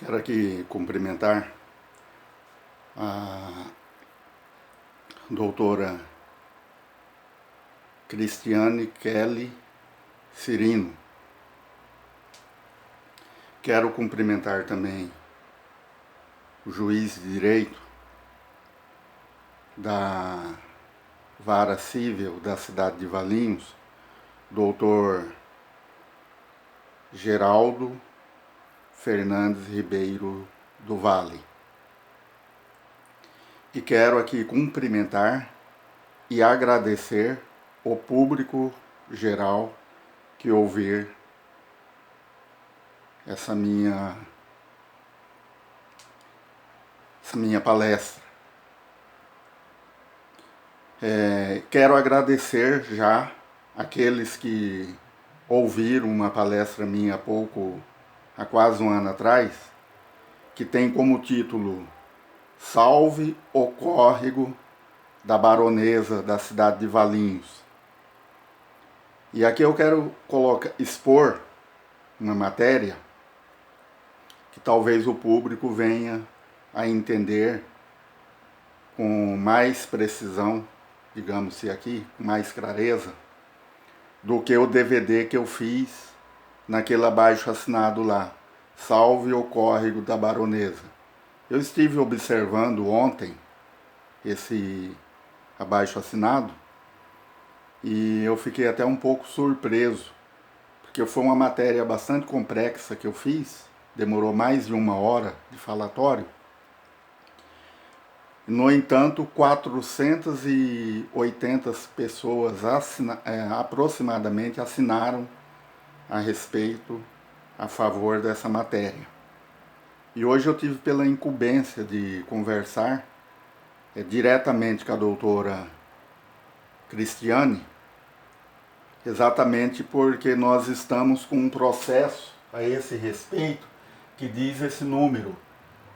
Quero aqui cumprimentar a doutora Cristiane Kelly Cirino. Quero cumprimentar também o juiz de direito da Vara Civil da cidade de Valinhos, doutor Geraldo Fernandes Ribeiro do Vale. E quero aqui cumprimentar e agradecer o público geral que ouvir essa minha palestra. Quero agradecer já aqueles que ouviram uma palestra minha há quase um ano atrás, que tem como título Salve o Córrego da Baronesa da cidade de Valinhos. E aqui eu quero expor uma matéria que talvez o público venha a entender com mais precisão, digamos-se aqui, com mais clareza, do que o DVD que eu fiz naquele abaixo-assinado lá, Salve o Córrego da Baronesa. Eu estive observando ontem esse abaixo-assinado e eu fiquei até um pouco surpreso, porque foi uma matéria bastante complexa que eu fiz, demorou mais de 1 hora de falatório. No entanto, 480 pessoas aproximadamente assinaram a respeito, a favor dessa matéria. E hoje eu tive pela incumbência de conversar diretamente com a doutora Cristiane, exatamente porque nós estamos com um processo a esse respeito que diz esse número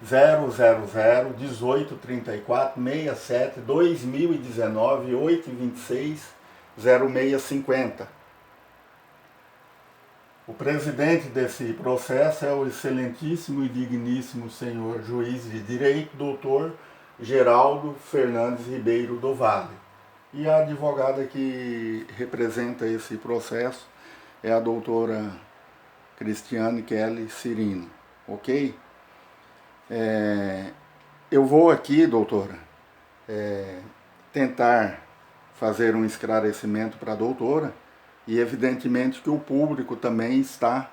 000-1834-67-2019-826-0650. O presidente desse processo é o excelentíssimo e digníssimo senhor juiz de direito, doutor Geraldo Fernandes Ribeiro do Vale. E a advogada que representa esse processo é a doutora Cristiane Kelly Cirino, ok? Eu vou aqui, doutora, tentar fazer um esclarecimento para a doutora, e evidentemente que o público também está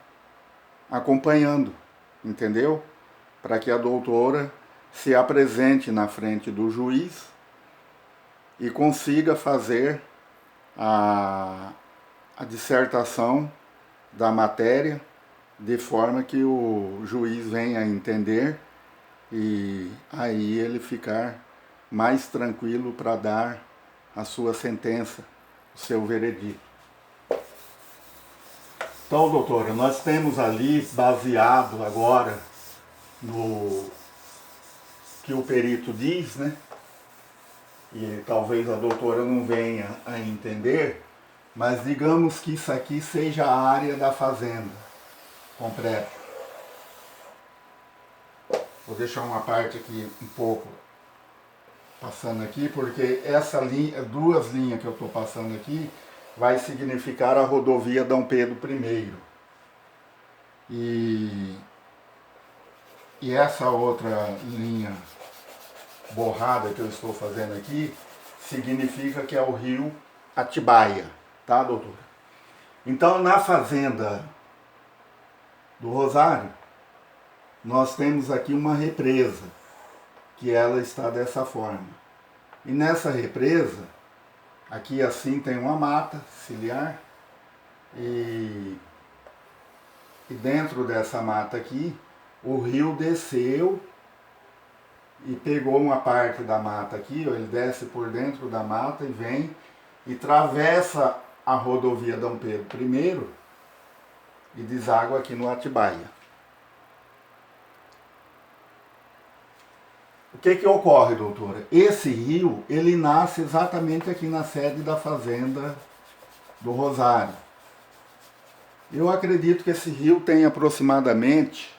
acompanhando, entendeu? Para que a doutora se apresente na frente do juiz e consiga fazer a dissertação da matéria de forma que o juiz venha a entender e aí ele ficar mais tranquilo para dar a sua sentença, o seu veredito. Então, doutora, nós temos ali, baseado agora no que o perito diz, né? E talvez a doutora não venha a entender, mas digamos que isso aqui seja a área da fazenda completa. Vou deixar uma parte aqui um pouco passando aqui, porque essa linha, duas linhas que eu estou passando aqui, vai significar a rodovia Dom Pedro I. E essa outra linha borrada que eu estou fazendo aqui, significa que é o rio Atibaia, tá, doutora? Então, na fazenda do Rosário, nós temos aqui uma represa, que ela está dessa forma. E nessa represa, aqui assim tem uma mata ciliar, e dentro dessa mata aqui, o rio desceu e pegou uma parte da mata aqui, ó, ele desce por dentro da mata e vem e atravessa a rodovia Dom Pedro I e deságua aqui no Atibaia. O que ocorre, doutora? Esse rio, ele nasce exatamente aqui na sede da fazenda do Rosário. Eu acredito que esse rio tem aproximadamente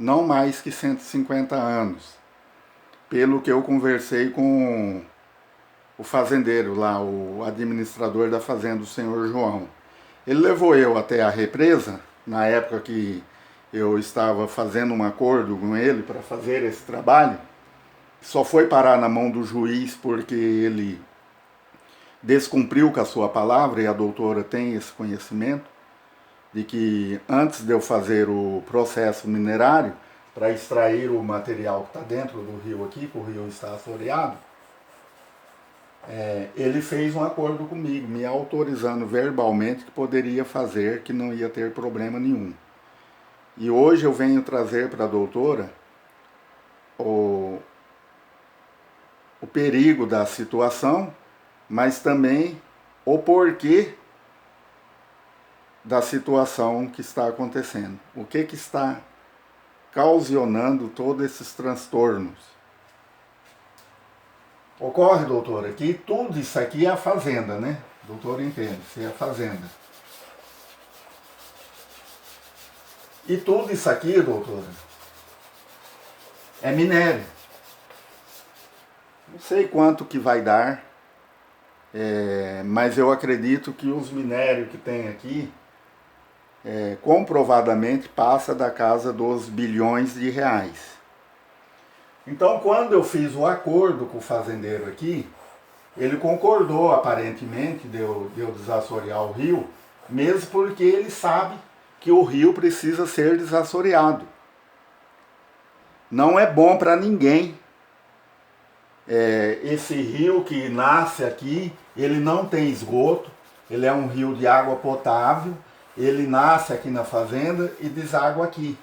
não mais que 150 anos, pelo que eu conversei com o fazendeiro lá, o administrador da fazenda, o senhor João. Ele levou eu até a represa, na época que eu estava fazendo um acordo com ele para fazer esse trabalho. Só foi parar na mão do juiz porque ele descumpriu com a sua palavra, e a doutora tem esse conhecimento, de que antes de eu fazer o processo minerário, para extrair o material que está dentro do rio aqui, que o rio está assoreado, ele fez um acordo comigo, me autorizando verbalmente que poderia fazer, que não ia ter problema nenhum. E hoje eu venho trazer para a doutora o perigo da situação, mas também o porquê da situação que está acontecendo. O que está causando todos esses transtornos. Ocorre, doutora, que tudo isso aqui é a fazenda, né? Doutora entende, isso é a fazenda. E tudo isso aqui, doutora, é minério. Não sei quanto que vai dar, mas eu acredito que os minérios que tem aqui, comprovadamente, passa da casa dos bilhões de reais. Então, quando eu fiz o acordo com o fazendeiro aqui, ele concordou, aparentemente, de eu desassorear o rio, mesmo porque ele sabe que o rio precisa ser desassoreado. Não é bom para ninguém. Esse rio que nasce aqui, ele não tem esgoto, ele é um rio de água potável, ele nasce aqui na fazenda e deságua aqui.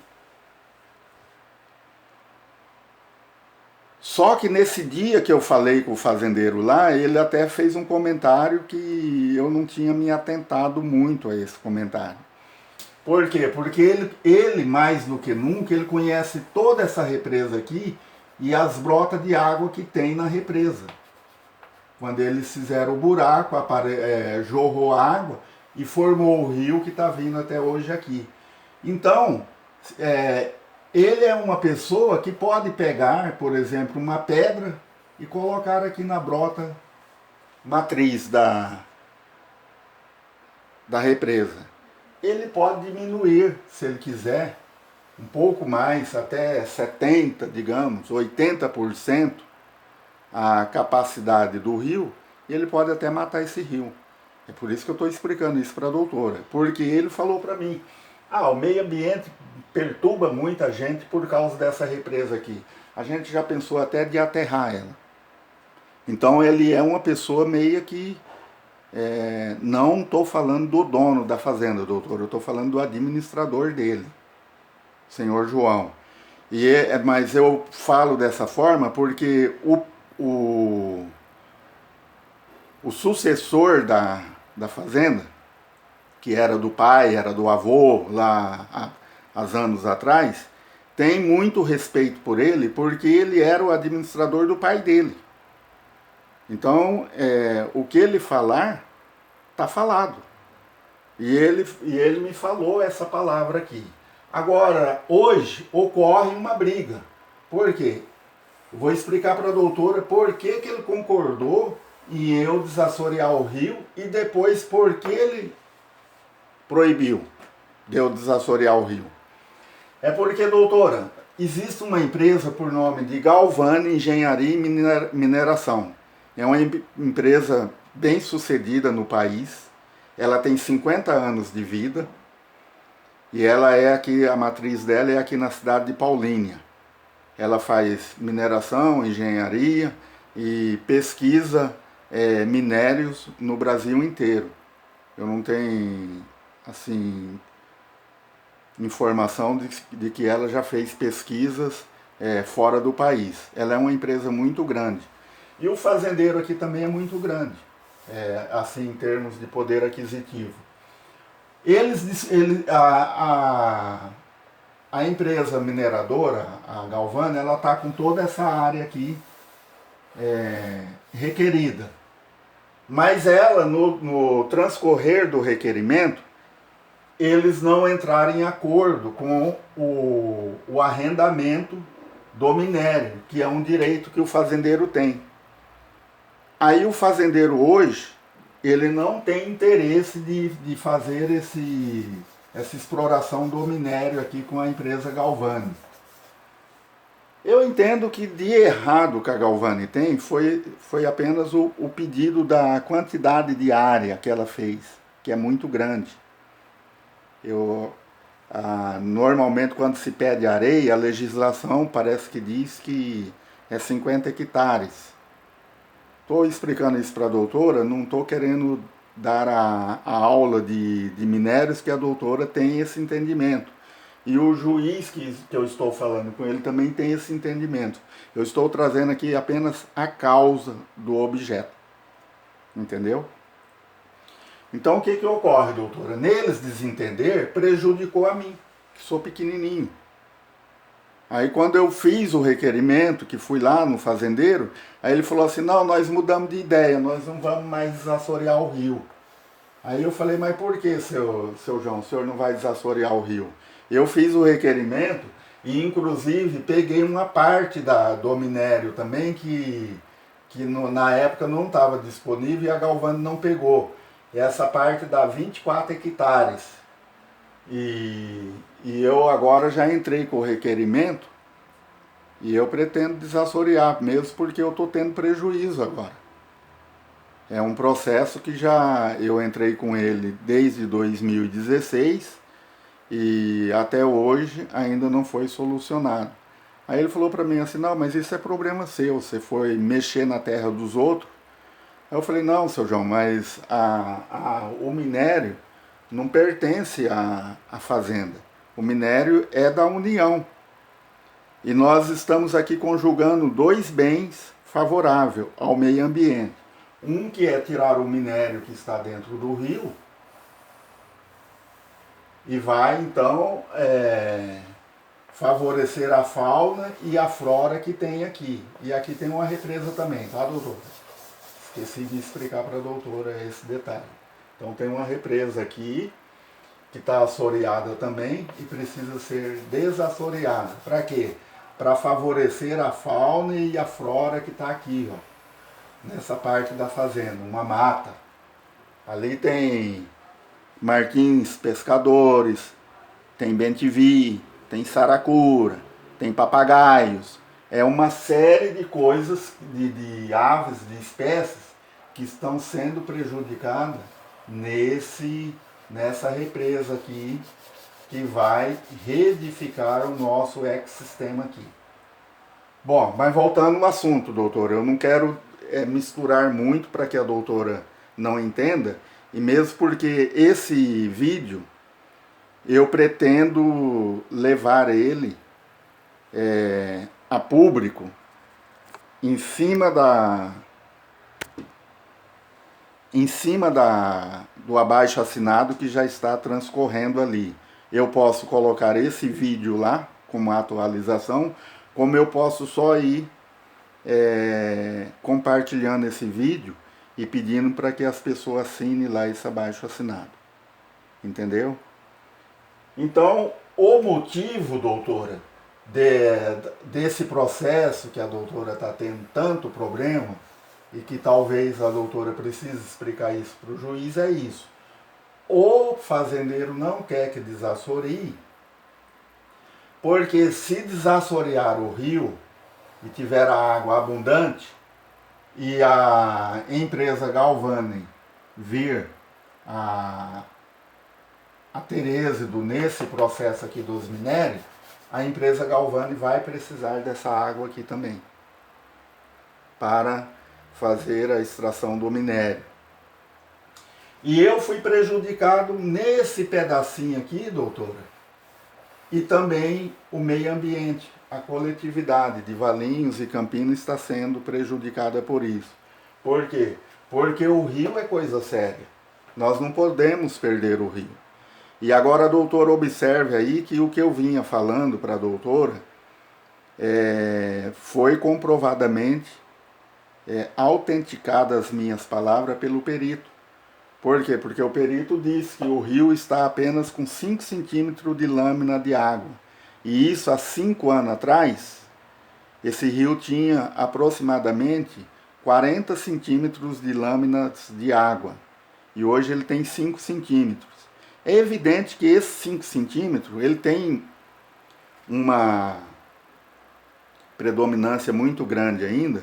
Só que nesse dia que eu falei com o fazendeiro lá, ele até fez um comentário que eu não tinha me atentado muito a esse comentário. Por quê? Porque ele mais do que nunca, ele conhece toda essa represa aqui e as brotas de água que tem na represa. Quando eles fizeram o buraco, jorrou água e formou o rio que está vindo até hoje aqui. Então, ele é uma pessoa que pode pegar, por exemplo, uma pedra e colocar aqui na brota matriz da represa. Ele pode diminuir, se ele quiser, um pouco mais, até 70%, digamos, 80% a capacidade do rio, e ele pode até matar esse rio. É por isso que eu estou explicando isso para a doutora, porque ele falou para mim, o meio ambiente perturba muita gente por causa dessa represa aqui. A gente já pensou até de aterrar ela. Então ele é uma pessoa meio que... não estou falando do dono da fazenda, doutor, eu estou falando do administrador dele, senhor João. Mas eu falo dessa forma porque o sucessor da fazenda, que era do pai, era do avô, lá há anos atrás, tem muito respeito por ele, porque ele era o administrador do pai dele. Então, o que ele falar, está falado. E ele me falou essa palavra aqui. Agora, hoje, ocorre uma briga. Por quê? Eu vou explicar para a doutora por que ele concordou em eu desassorear o rio e depois por que ele proibiu de eu desassorear o rio. É porque, doutora, existe uma empresa por nome de Galvani Engenharia e Mineração. É uma empresa bem sucedida no país. Ela tem 50 anos de vida. E ela é aqui, a matriz dela é aqui na cidade de Paulínia. Ela faz mineração, engenharia e pesquisa minérios no Brasil inteiro. Eu não tenho, assim, informação de que ela já fez pesquisas fora do país. Ela é uma empresa muito grande. E o fazendeiro aqui também é muito grande, assim, em termos de poder aquisitivo. A empresa mineradora, a Galvani, ela está com toda essa área aqui requerida. Mas ela, no transcorrer do requerimento, eles não entrarem em acordo com o arrendamento do minério, que é um direito que o fazendeiro tem. Aí o fazendeiro hoje, ele não tem interesse de fazer essa exploração do minério aqui com a empresa Galvani. Eu entendo que de errado que a Galvani tem foi apenas o pedido da quantidade de área que ela fez, que é muito grande. Normalmente quando se pede areia, a legislação parece que diz que é 50 hectares. Estou explicando isso para a doutora, não estou querendo dar a aula de minérios que a doutora tem esse entendimento. E o juiz que eu estou falando com ele também tem esse entendimento. Eu estou trazendo aqui apenas a causa do objeto. Entendeu? Então o que ocorre, doutora? Neles desentender, prejudicou a mim, que sou pequenininho. Aí quando eu fiz o requerimento, que fui lá no fazendeiro, aí ele falou assim, não, nós mudamos de ideia, nós não vamos mais desassorear o rio. Aí eu falei, mas por que, seu João, o senhor não vai desassorear o rio? Eu fiz o requerimento e inclusive peguei uma parte do minério também que na época não estava disponível e a Galvani não pegou. Essa parte dá 24 hectares. E eu agora já entrei com o requerimento e eu pretendo desassorear, mesmo porque eu estou tendo prejuízo agora. É um processo que já eu entrei com ele desde 2016 e até hoje ainda não foi solucionado. Aí ele falou para mim assim, não, mas isso é problema seu, você foi mexer na terra dos outros. Aí eu falei, não, seu João, mas o minério não pertence à fazenda. O minério é da União. E nós estamos aqui conjugando dois bens favoráveis ao meio ambiente. Um que é tirar o minério que está dentro do rio e vai então favorecer a fauna e a flora que tem aqui. E aqui tem uma represa também, tá, doutor? Esqueci de explicar para a doutora esse detalhe. Então tem uma represa aqui que está assoreada também e precisa ser desassoreada. Para quê? Para favorecer a fauna e a flora que está aqui, ó, nessa parte da fazenda, uma mata. Ali tem marquins pescadores, tem bentivi, tem saracura, tem papagaios. É uma série de coisas, de aves, de espécies que estão sendo prejudicadas nessa represa aqui, que vai reedificar o nosso ecossistema aqui. Bom, mas voltando ao assunto, doutora, eu não quero misturar muito para que a doutora não entenda, e mesmo porque esse vídeo eu pretendo levar ele a público em cima do abaixo-assinado que já está transcorrendo ali. Eu posso colocar esse vídeo lá como atualização, como eu posso só ir compartilhando esse vídeo e pedindo para que as pessoas assinem lá esse abaixo-assinado. Entendeu? Então, o motivo, doutora, desse processo que a doutora está tendo tanto problema, e que talvez a doutora precise explicar isso para o juiz, é isso. O fazendeiro não quer que desassoreie, porque se desassorear o rio e tiver a água abundante, e a empresa Galvani vir a Terêsio nesse processo aqui dos minérios, a empresa Galvani vai precisar dessa água aqui também, para fazer a extração do minério. E eu fui prejudicado nesse pedacinho aqui, doutora, e também o meio ambiente, a coletividade de Valinhos e Campinas está sendo prejudicada por isso. Por quê? Porque o rio é coisa séria. Nós não podemos perder o rio. E agora a doutora observe aí que o que eu vinha falando para a doutora foi comprovadamente autenticada as minhas palavras pelo perito. Por quê? Porque o perito diz que o rio está apenas com 5 centímetros de lâmina de água. E isso há 5 anos atrás, esse rio tinha aproximadamente 40 centímetros de lâminas de água. E hoje ele tem 5 centímetros. É evidente que esses 5 centímetros, ele tem uma predominância muito grande ainda.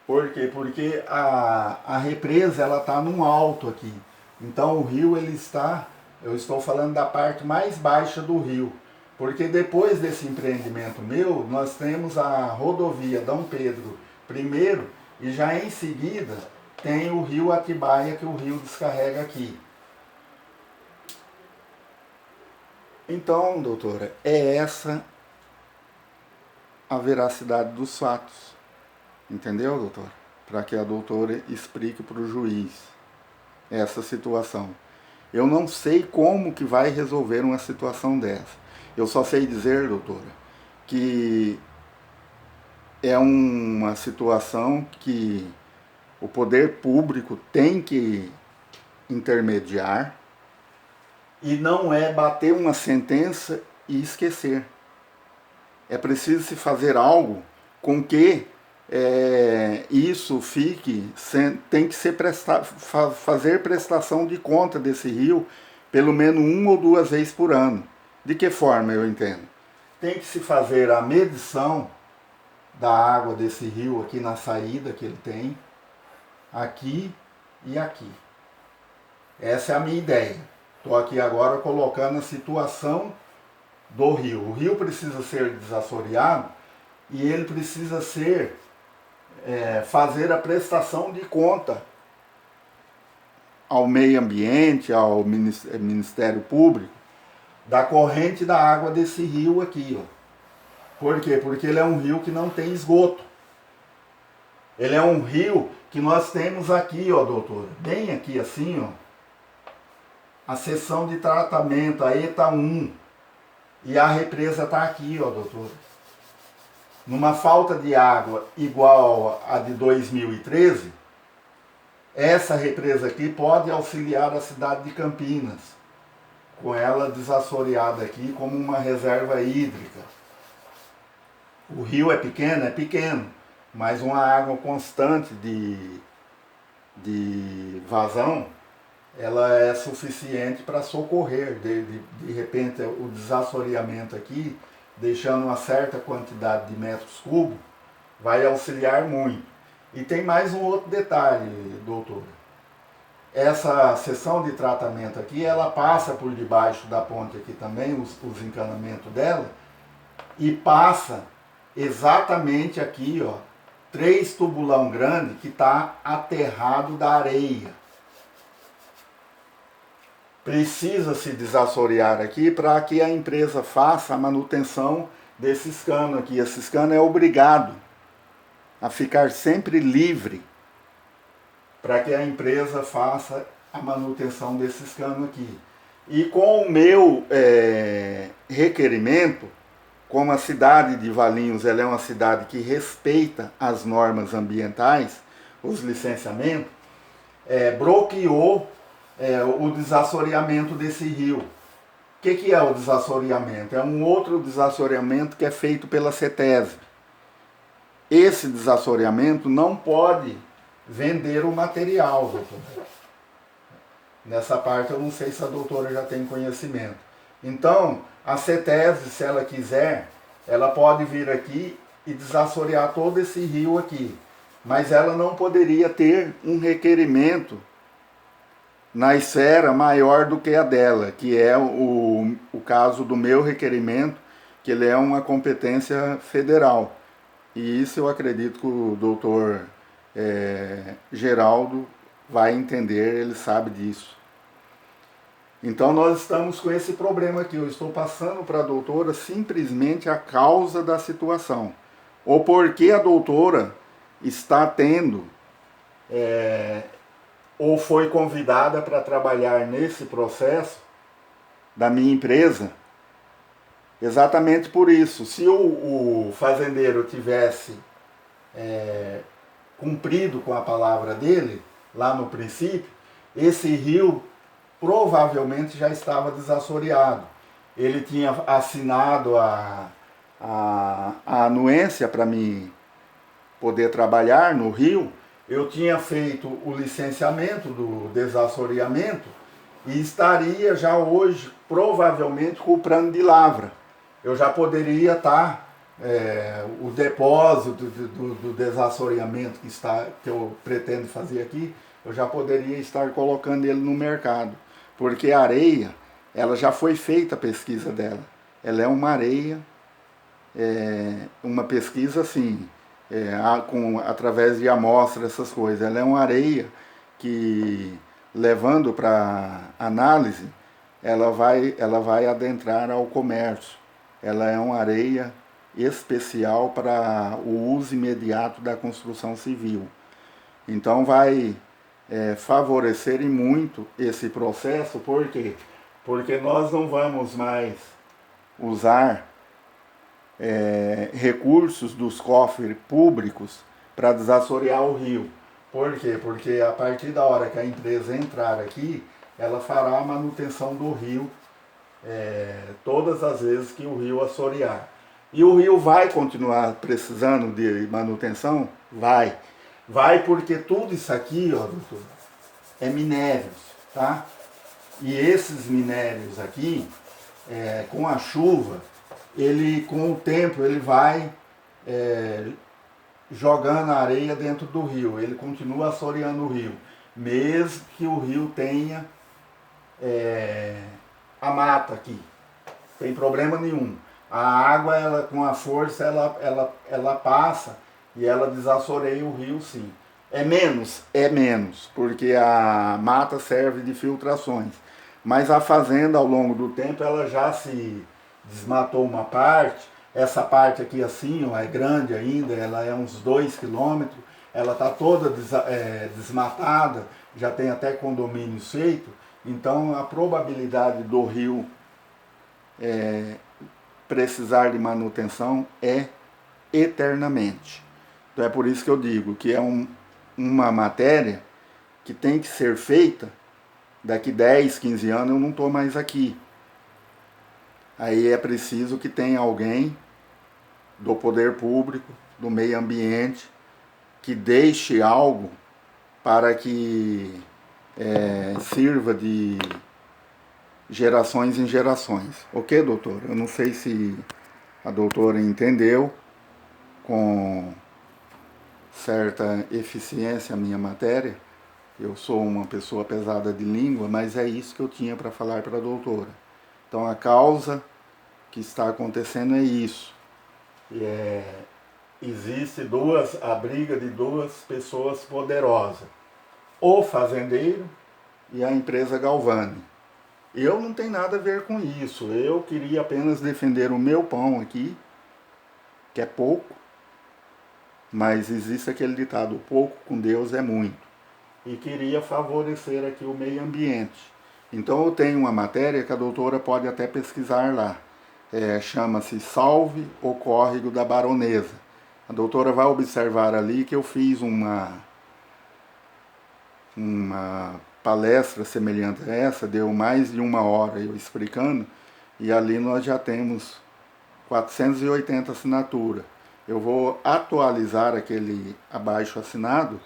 Por quê? Porque a represa ela está num alto aqui. Então o rio ele está, eu estou falando da parte mais baixa do rio. Porque depois desse empreendimento meu, nós temos a rodovia Dom Pedro I e já em seguida tem o rio Atibaia, que o rio descarrega aqui. Então, doutora, é essa a veracidade dos fatos. Entendeu, doutora? Para que a doutora explique para o juiz essa situação. Eu não sei como que vai resolver uma situação dessa. Eu só sei dizer, doutora, que é uma situação que o poder público tem que intermediar e não é bater uma sentença e esquecer. É preciso se fazer algo com que isso fique, tem que ser fazer prestação de conta desse rio pelo menos 1 ou 2 vezes por ano. De que forma eu entendo? Tem que se fazer a medição da água desse rio aqui na saída que ele tem, aqui e aqui. Essa é a minha ideia. Estou aqui agora colocando a situação do rio. O rio precisa ser desassoreado e ele precisa ser fazer a prestação de conta ao meio ambiente, ao Ministério Público, da corrente da água desse rio aqui. Ó. Por quê? Porque ele é um rio que não tem esgoto. Ele é um rio que nós temos aqui, ó, doutora, bem aqui assim, ó, a seção de tratamento, a ETA 1, e a represa está aqui, ó, doutora. Numa falta de água igual a de 2013, essa represa aqui pode auxiliar a cidade de Campinas, com ela desassoreada aqui como uma reserva hídrica. O rio é pequeno, mas uma água constante de vazão, ela é suficiente para socorrer, de repente, o desassoreamento aqui, deixando uma certa quantidade de metros cúbicos, vai auxiliar muito. E tem mais um outro detalhe, doutora. Essa seção de tratamento aqui, ela passa por debaixo da ponte aqui também, os encanamentos dela, e passa exatamente aqui, ó, 3 tubulão grande que está aterrado da areia. Precisa se desassorear aqui para que a empresa faça a manutenção desses canos aqui. Esses canos é obrigado a ficar sempre livre para que a empresa faça a manutenção desses canos aqui. E com o meu requerimento, como a cidade de Valinhos ela é uma cidade que respeita as normas ambientais, os licenciamentos, bloqueou o desassoreamento desse rio. O que é o desassoreamento? É um outro desassoreamento que é feito pela CETESB. Esse desassoreamento não pode vender o material, doutor. Nessa parte eu não sei se a doutora já tem conhecimento. Então, a CETESB, se ela quiser, ela pode vir aqui e desassorear todo esse rio aqui. Mas ela não poderia ter um requerimento na esfera maior do que a dela, que é o caso do meu requerimento, que ele é uma competência federal. E isso eu acredito que o doutor Geraldo vai entender, ele sabe disso. Então nós estamos com esse problema aqui, eu estou passando para a doutora simplesmente a causa da situação. O porquê a doutora está tendo ou foi convidada para trabalhar nesse processo da minha empresa, exatamente por isso. Se o fazendeiro tivesse cumprido com a palavra dele, lá no princípio, esse rio provavelmente já estava desassoreado. Ele tinha assinado a anuência para mim poder trabalhar no rio. Eu tinha feito o licenciamento do desassoreamento e estaria já hoje provavelmente com o plano de lavra. Eu já poderia estar, o depósito do desassoreamento que eu pretendo fazer aqui, eu já poderia estar colocando ele no mercado. Porque a areia, ela já foi feita a pesquisa dela. Ela é uma areia, uma pesquisa assim, através de amostra, essas coisas. Ela é uma areia que, levando para análise, ela vai adentrar ao comércio. Ela é uma areia especial para o uso imediato da construção civil. Então vai favorecer e muito esse processo. Por quê? Porque nós não vamos mais usar recursos dos cofres públicos para desassorear o rio. Por quê? Porque a partir da hora que a empresa entrar aqui, ela fará a manutenção do rio todas as vezes que o rio assorear. E o rio vai continuar precisando de manutenção? Vai. Vai, porque tudo isso aqui, ó, doutor, é minérios, tá? E esses minérios aqui, com a chuva, ele, com o tempo, ele vai jogando a areia dentro do rio. Ele continua assoreando o rio, mesmo que o rio tenha a mata aqui. Tem problema nenhum. A água, ela, com a força, ela passa e ela desassoreia o rio, sim. É menos? É menos, porque a mata serve de filtrações. Mas a fazenda, ao longo do tempo, ela já se desmatou uma parte. Essa parte aqui assim, ó, é grande ainda, ela é uns 2 quilômetros. Ela está toda desmatada, já tem até condomínios feitos. Então a probabilidade do rio precisar de manutenção é eternamente. Então é por isso que eu digo que é uma matéria que tem que ser feita. Daqui 10, 15 anos eu não estou mais aqui. Aí é preciso que tenha alguém do poder público, do meio ambiente, que deixe algo para que sirva de gerações em gerações. Ok, doutor? Eu não sei se a doutora entendeu com certa eficiência a minha matéria. Eu sou uma pessoa pesada de língua, mas é isso que eu tinha para falar para a doutora. Então a causa que está acontecendo é isso. Existe a briga de duas pessoas poderosas. O fazendeiro e a empresa Galvani. Eu não tenho nada a ver com isso. Eu queria apenas defender o meu pão aqui, que é pouco, mas existe aquele ditado, pouco com Deus é muito. E queria favorecer aqui o meio ambiente. Então eu tenho uma matéria que a doutora pode até pesquisar lá. Chama-se Salve o Córrego da Baronesa. A doutora vai observar ali que eu fiz uma palestra semelhante a essa, deu mais de 1 hora eu explicando, e ali nós já temos 480 assinaturas. Eu vou atualizar aquele abaixo assinado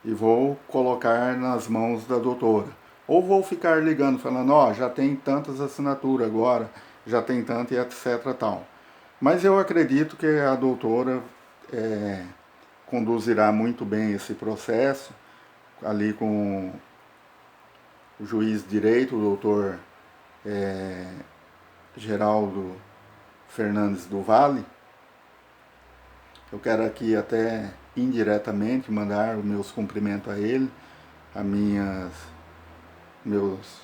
e vou colocar nas mãos da doutora. Ou vou ficar ligando, falando, ó, já tem tantas assinaturas agora, já tem tanto e etc. tal. Mas eu acredito que a doutora conduzirá muito bem esse processo, ali com o juiz de direito, o doutor Geraldo Fernandes do Vale. Eu quero aqui até indiretamente mandar os meus cumprimentos a ele, meus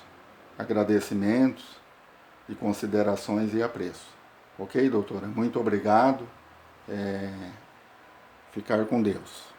agradecimentos e considerações e apreço. Ok, doutora? Muito obrigado. Ficar com Deus.